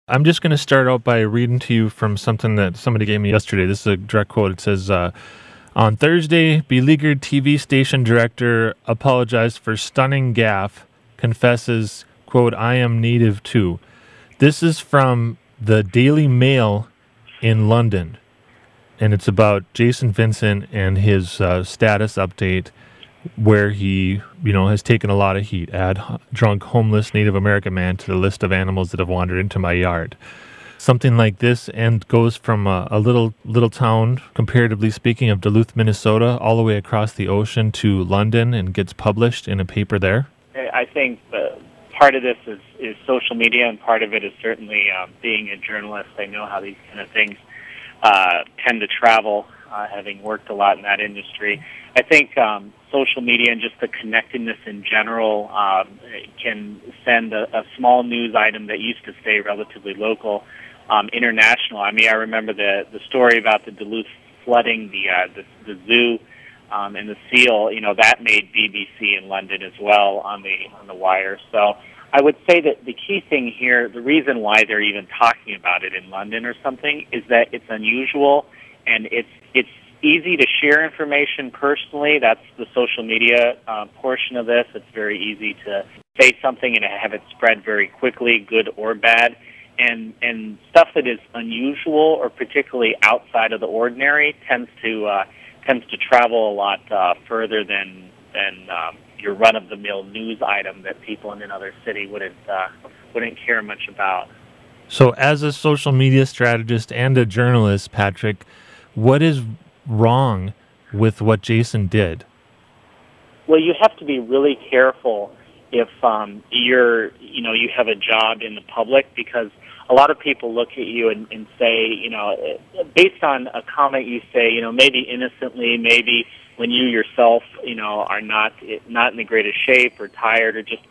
I'm just going to start out by reading to you from something that somebody gave me yesterday. This is a direct quote. It says, on Thursday, beleaguered TV station director apologized for stunning gaffe, confesses, quote, I am native too. This is from the Daily Mail in London, and it's about Jason Vincent and his status update where he, has taken a lot of heat. Add drunk, homeless Native American man to the list of animals that have wandered into my yard. Something like this, and goes from a little town, comparatively speaking, of Duluth, Minnesota, all the way across the ocean to London, and gets published in a paper there. I think part of this is social media, and part of it is certainly being a journalist. I know how these kind of things tend to travel, having worked a lot in that industry. I think social media and just the connectedness in general can send a small news item that used to stay relatively local international. I mean, I remember the story about the Duluth flooding, the zoo and the seal. That made BBC in London as well on the wire. So I would say that the key thing here, the reason why they're even talking about it in London or something, is that it's unusual and it's easy to share information personally. That's the social media portion of this. It's very easy to say something and have it spread very quickly, good or bad. And stuff that is unusual or particularly outside of the ordinary tends to travel a lot further than your run-of-the-mill news item that people in another city wouldn't care much about. So, as a social media strategist and a journalist, Patrick, what is wrong with what Jason did? Well, you have to be really careful if you have a job in the public, because a lot of people look at you and say, based on a comment you say, maybe innocently, maybe when you yourself, are not in the greatest shape or tired, or just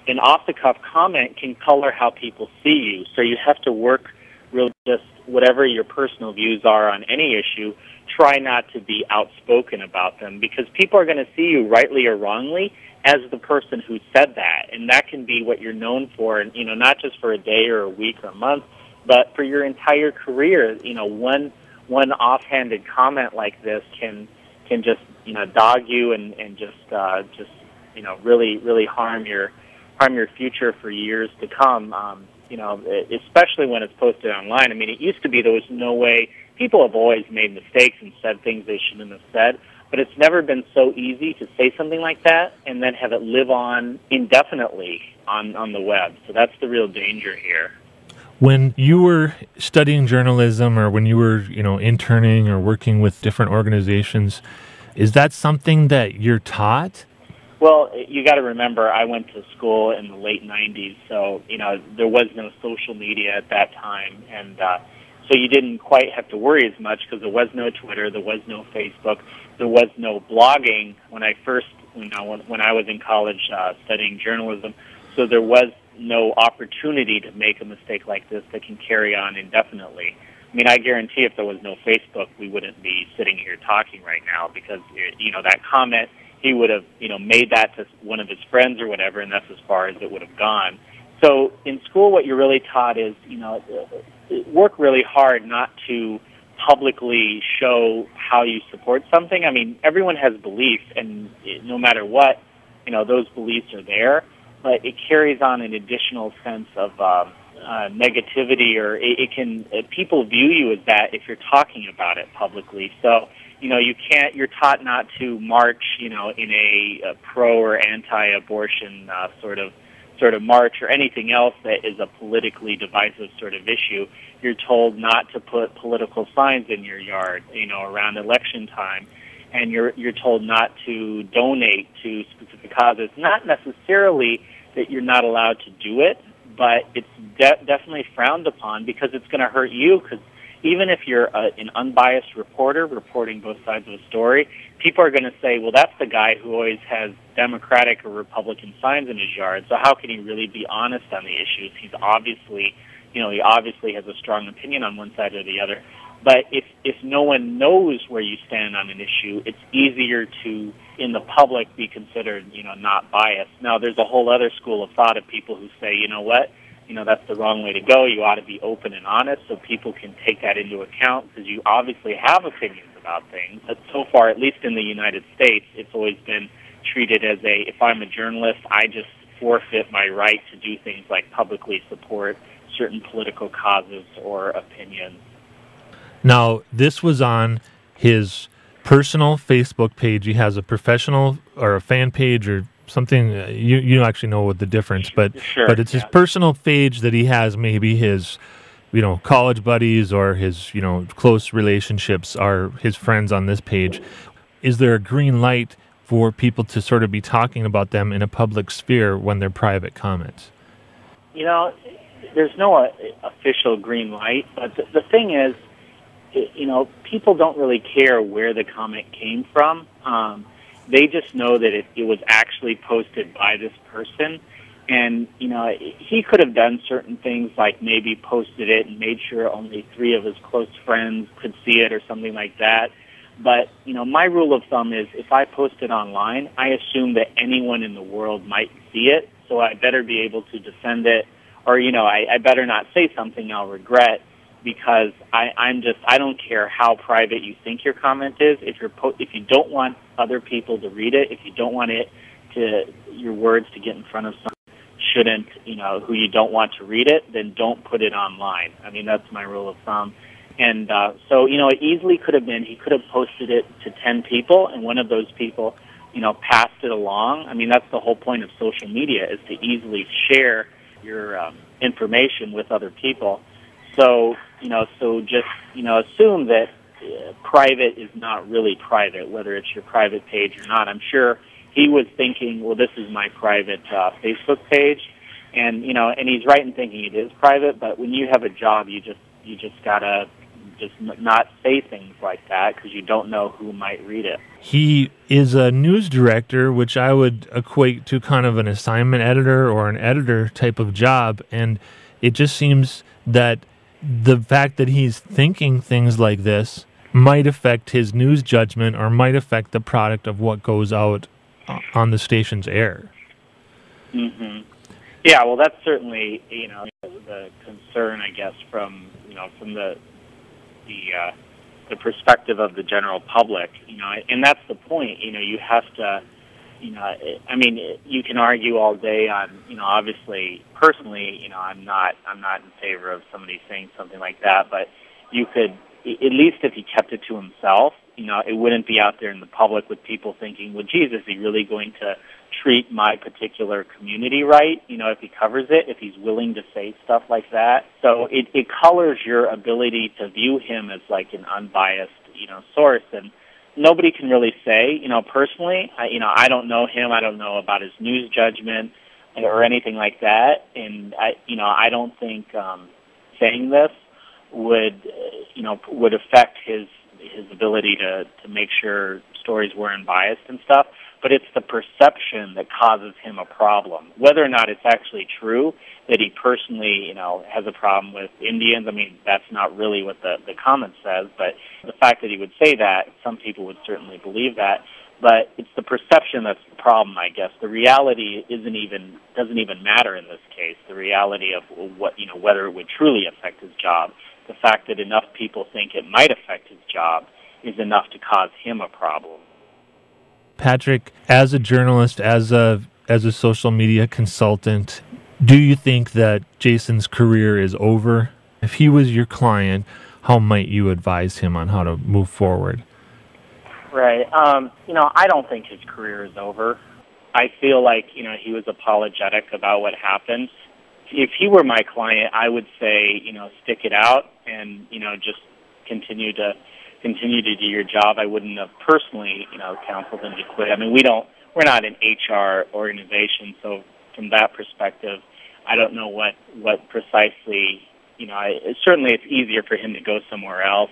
an off-the-cuff comment can color how people see you. So you have to work really just whatever your personal views are on any issue, try not to be outspoken about them, because people are going to see you rightly or wrongly as the person who said that, and that can be what you're known for, and not just for a day or a week or a month, but for your entire career. One offhanded comment like this can just dog you and just really harm your future for years to come. Especially when it's posted online. I mean, it used to be there was no way. People have always made mistakes and said things they shouldn't have said, but it's never been so easy to say something like that and then have it live on indefinitely on the web. So that's the real danger here. When you were studying journalism, or when you were, interning or working with different organizations, is that something that you're taught? Well, you got to remember, I went to school in the late 90s, so, there was no social media at that time, and so you didn't quite have to worry as much because there was no Twitter, there was no Facebook, there was no blogging when I first, when I was in college studying journalism, so there was no opportunity to make a mistake like this that can carry on indefinitely. I mean, I guarantee if there was no Facebook, we wouldn't be sitting here talking right now, because, that comment, he would have, made that to one of his friends or whatever, and that's as far as it would have gone. So in school, what you're really taught is, work really hard not to publicly show how you support something. I mean, everyone has beliefs, and no matter what, those beliefs are there, but it carries on an additional sense of negativity, or people view you as that if you're talking about it publicly. So, you're taught not to march, in a pro or anti-abortion sort of march, or anything else that is a politically divisive sort of issue. You're told not to put political signs in your yard, around election time, and you're told not to donate to specific causes. Not necessarily that you're not allowed to do it, but it's definitely frowned upon, because it's going to hurt you, because even if you're an unbiased reporter reporting both sides of a story, people are going to say, well, that's the guy who always has Democratic or Republican signs in his yard, so how can he really be honest on the issues? He obviously has a strong opinion on one side or the other. But if no one knows where you stand on an issue, it's easier to, in the public, be considered, not biased. Now, there's a whole other school of thought of people who say, you know what, that's the wrong way to go. You ought to be open and honest so people can take that into account, because you obviously have opinions about things. But so far, at least in the United States, it's always been treated as if I'm a journalist, I just forfeit my right to do things like publicly support certain political causes or opinions. Now, this was on his personal Facebook page. He has a professional or a fan page or something. You actually know what the difference, but Sure, but it's his personal page that he has. Maybe his college buddies or his close relationships are his friends on this page. Is there a green light for people to sort of be talking about them in a public sphere when they're private comments? There's no official green light, but the thing is, people don't really care where the comment came from. They just know that it was actually posted by this person. And, he could have done certain things like maybe posted it and made sure only 3 of his close friends could see it or something like that. But, my rule of thumb is if I post it online, I assume that anyone in the world might see it. So I better be able to defend it, or, I better not say something I'll regret, because I don't care how private you think your comment is. If you don't want other people to read it, if you don't want your words to get in front of someone who you don't want to read it, then don't put it online. I mean, that's my rule of thumb. And so, it easily could have been, he could have posted it to 10 people, and one of those people, passed it along. I mean, that's the whole point of social media, is to easily share your information with other people. So, just, assume that private is not really private, whether it's your private page or not. I'm sure he was thinking, well, this is my private Facebook page, and he's right in thinking it is private. But when you have a job, you just gotta just not say things like that, because you don't know who might read it. He is a news director, which I would equate to kind of an assignment editor or an editor type of job, and it just seems that the fact that he's thinking things like this might affect his news judgment or might affect the product of what goes out on the station's air. Mm-hmm. Yeah, well, that's certainly, the concern, I guess, from the perspective of the general public, and that's the point. You have to, I mean, you can argue all day on, obviously, personally, I'm not in favor of somebody saying something like that, but you could, at least if he kept it to himself, it wouldn't be out there in the public with people thinking, well, geez, is he really going to treat my particular community right, if he covers it, if he's willing to say stuff like that. So it colors your ability to view him as like an unbiased, source. And nobody can really say, personally, I don't know him, I don't know about his news judgment or anything like that. And I don't think saying this would affect his ability to make sure stories were unbiased and stuff. But it's the perception that causes him a problem. Whether or not it's actually true that he personally, has a problem with Indians, I mean, that's not really what the comment says, but the fact that he would say that, some people would certainly believe that. But it's the perception that's the problem, I guess. The reality doesn't even matter in this case. The reality of whether it would truly affect his job. The fact that enough people think it might affect his job is enough to cause him a problem. Patrick, as a journalist, as a social media consultant, do you think that Jason's career is over? If he was your client, how might you advise him on how to move forward? Right. I don't think his career is over. I feel like, he was apologetic about what happened. If he were my client, I would say, stick it out and, just continue to do your job. I wouldn't have personally, counseled him to quit. I mean, we're not an HR organization, so from that perspective, I don't know what precisely, certainly it's easier for him to go somewhere else.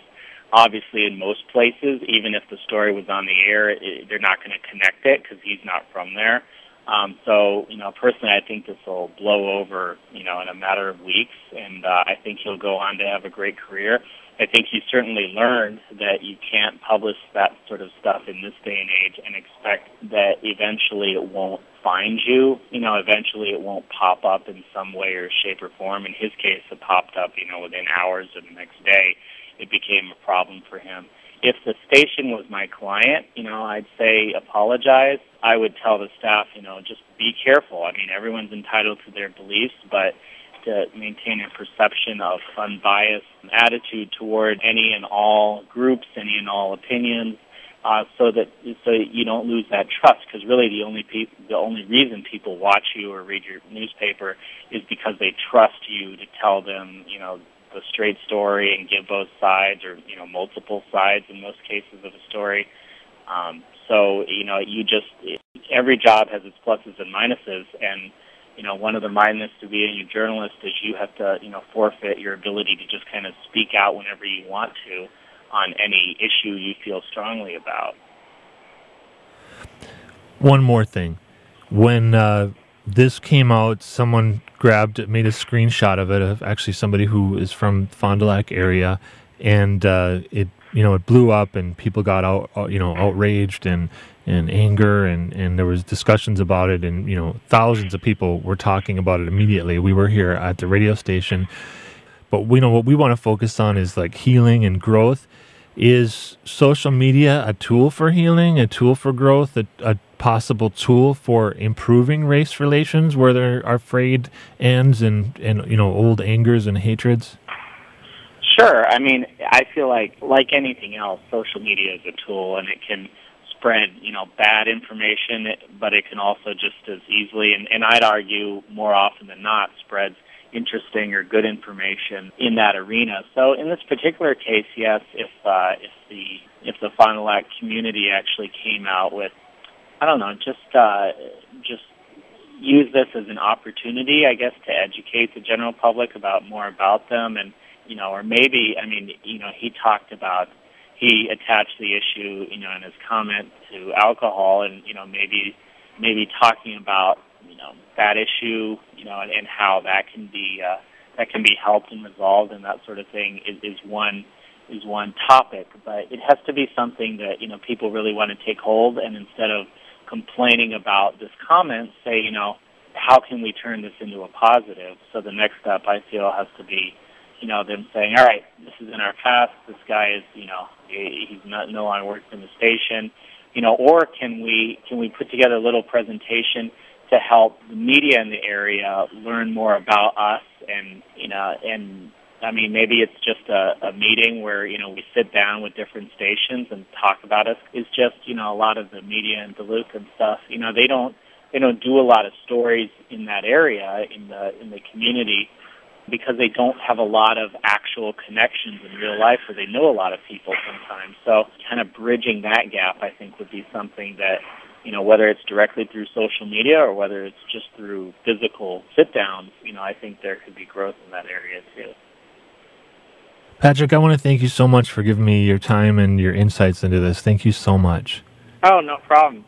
Obviously, in most places, even if the story was on the air, they're not going to connect it because he's not from there. So, personally, I think this will blow over, in a matter of weeks, and I think he'll go on to have a great career. I think he certainly learned that you can't publish that sort of stuff in this day and age and expect that eventually it won't find you, eventually it won't pop up in some way or shape or form. In his case, it popped up, within hours of the next day. It became a problem for him. If the station was my client, I'd say apologize. I would tell the staff, just be careful. I mean, everyone's entitled to their beliefs, but to maintain a perception of unbiased attitude toward any and all groups, any and all opinions, so you don't lose that trust. Because really, the only reason people watch you or read your newspaper is because they trust you to tell them, the straight story and give both sides, or multiple sides in most cases of a story. Every job has its pluses and minuses, and one of the minuses to being a journalist is you have to forfeit your ability to just kind of speak out whenever you want to on any issue you feel strongly about. One more thing. When this came out, someone made a screenshot of it, of actually somebody who is from Fond du Lac area, and it blew up, and people got outraged and anger, and there was discussions about it, and thousands of people were talking about it immediately. We were here at the radio station, but what we want to focus on is like healing and growth. Is social media a tool for healing, a tool for growth, a possible tool for improving race relations where there are frayed ends and old angers and hatreds? Sure. I mean, I feel like anything else, social media is a tool, and it can spread, bad information, but it can also just as easily, and I'd argue more often than not, spreads interesting or good information in that arena. So in this particular case, yes, if the Fond du Lac community actually came out with, I don't know, just use this as an opportunity, I guess, to educate the general public more about them, and or maybe, he attached the issue, in his comment to alcohol, and maybe talking about that issue, and how that can be helped and resolved, and that sort of thing is one topic. But it has to be something that people really want to take hold, and instead of complaining about this comment, say, how can we turn this into a positive? So the next step, I feel, has to be them saying, all right, this is in our past. This guy is he's no longer working in the station, or can we put together a little presentation to help the media in the area learn more about us, and I mean, maybe it's just a meeting where we sit down with different stations and talk about us. It's just a lot of the media in Duluth and stuff, they don't do a lot of stories in that area in the community, because they don't have a lot of actual connections in real life, or they know a lot of people sometimes. So kind of bridging that gap, I think, would be something that, whether it's directly through social media or whether it's just through physical sit-downs, I think there could be growth in that area too. Patrick, I want to thank you so much for giving me your time and your insights into this. Thank you so much. Oh, no problem.